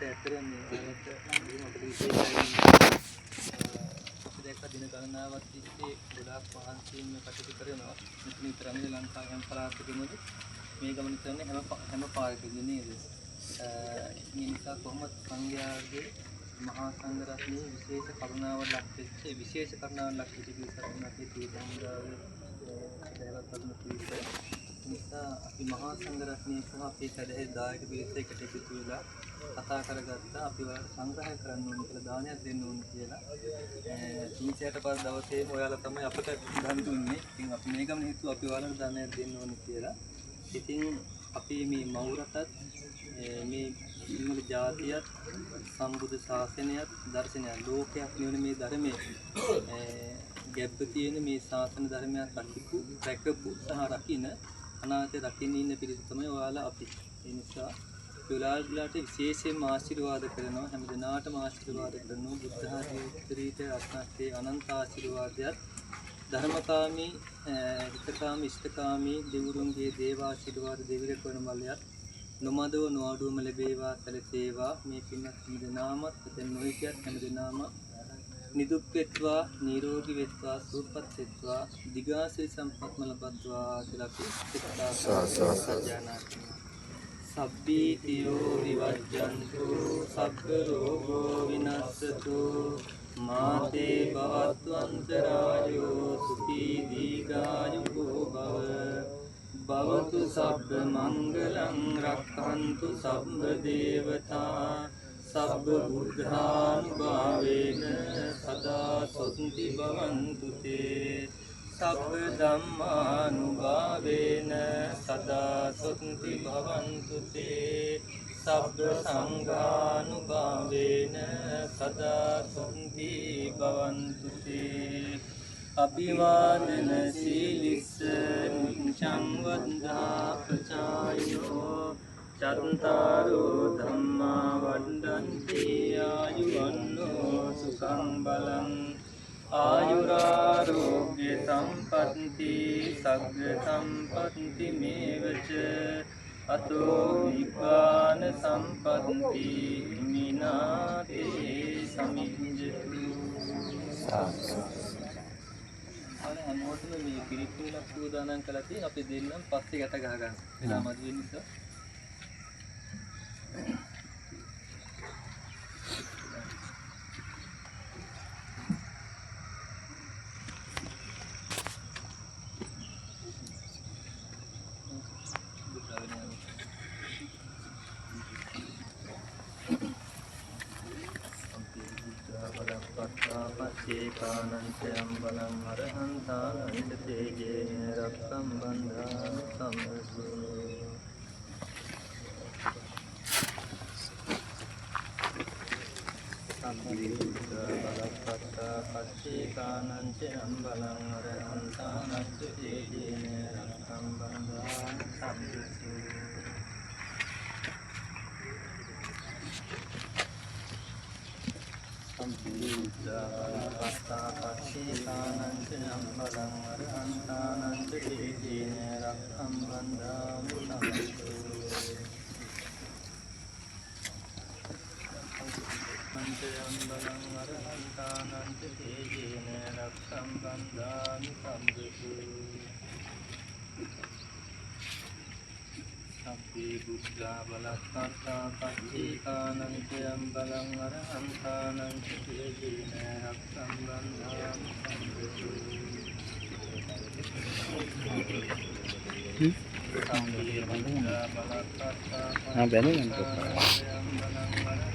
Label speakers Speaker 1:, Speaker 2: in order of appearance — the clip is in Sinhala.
Speaker 1: ඇත්තටම මේ වලට මොකද විශේෂයි දැක්ක දින ගණනාවක් තිස්සේ ගොඩාක් මහන්සියෙන් මේ කටයුතු කරනවා. මෙතන විතරම ලංකාවේ හැම පළාතකම මේ ගමන කරන්නේ හැම පාරකදී නේද? මේ නිසා කොහොමද සංඝයාගේ මහා සංඝ රත්නයේ විශේෂ කරුණාවක් ලක්වෙච්ච විශේෂ කරුණාවක් ලක්වෙච්ච පිළිසරණකේ තීරණාවේ දැවත් අතුන පිළිසර නිසා අපි මහා සංඝ රත්නයේ සහ අපේ කඩේ දායක පිළිස එකට එකතු වෙලා කතා කරගත්තා. අපි සංග්‍රහය කරන්න ඕනේ කියලා දානයක් දෙන්න ඕනේ කියලා. තීසයට පස් දවසේ ඔයාලා තමයි අපට දන් දුන්නේ. ඉතින් අපි මේ ගමන හිතුවා අපි ඔයාලට දානයක් දෙන්න ඕනේ කියලා. ඉතින් අපි මේ මවුරටත් මේ සිංහල ජාතියත් සම්බුද්ධ ශාසනයත් දර්ශනයත් ලෝකයක් නෙවෙයි මේ ධර්මයේ ගැබ්බ තියෙන මේ ශාසන ධර්මයක් රැකපු සහ රකින්න අනාගතේ රකින්න ඉන්න පිරිස තමයි ඔයාලා අපි. ඒ නිසා ඔයාලට විශේෂයෙන්ම ආශිර්වාද කරනවා. හැම දිනාටම ආශිර්වාද කරනවා. බුද්ධ ආදී උත්තරීතර රත්නස්සේ අනන්ත ආශිර්වාදයක් ධර්මකාමී හිතකාමී ඉෂ්ඨකාමී දෙවිවරුන්ගේ දේව ආශිර්වාද දෙවිර කරන බලයක් නොමදව නොඅඩුවම ලැබේවා සැලසේවා. මේ පින්වත් හැම දිනාමත් එතෙන් නොහිටියත් හැම දිනාම නිදුක් වෙත්වා නිරෝගී වෙත්වා සුවපත් වෙත්වා දිගාසී සම්පත්ම ලබත්වා කියලා අපි සත්‍යනා සබ්බීතියෝ විවජ්ජන්තු සබ්බ රෝගෝ විනස්සතු මාතේ භවත්වන්තරායෝ සුඛී දීඝායුකෝ භව භවතු සබ්බ මංගලං රක්ඛන්තු සබ්බ දේවතා සබ්බ බුද්ධානුභාවේන සදා සොත්ති භවන්තු තේ සබ්බ ධම්මානුභාවේන සදා සොත්ති භවන්තු තේ සබ්බ සංඝානුභාවේන සදා සොත්ති භවන්තු තේ අභිවාදන සීලිස්ස නිච්ඡං වද්දා ප්‍රචායෝ චත්තාරෝ ධම්මා වණ්ඩන්ති ආයුවන්නෝ සුඛං බලං ආයුරාෝග්‍ය සම්පත්ති සග්ග සම්පත්ති මේවච අතෝ නිබ්බාන සම්පත්ති මිනාතේ සමිඤ්ඤතු හැමෝටම මේ පිළිතුරක් සූදානම් කළා තියෙන අපි දෙන්නම් පස්සේ ගැට ගහ ගන්න. එලා මදි වෙන නිසා පච්චේකානංචයම් බලං අරහන්තානංච තේජේන රක්ඛම් බන්ධාන සම්බුද්ධ සම්බුද්ධ පච්චේකානංචයම් බලං අරහන්තානංච තේජේන රක්ඛම් බන්ධාන සම්බුද්ධ පස්සාපච්චේකානංච යම්බලං අරහන්තානංච තේජේන රක්ඛම් බන්ධාමි සම්බුද්ධ අරහන්තානංච තේජේන රක්ඛම් බන්ධාමි සම්බුද්ධ සබ්බේ බුද්ධා බලක්ඛත්තා පච්චේකානංච යම්බලං අරහන්තානංච තේජේන රක්ඛම් බන්ධාමි සම්බුද්ධ සබ්බේ බුද්ධා බලක්ඛත්තා පච්චේකානංච යම්බලං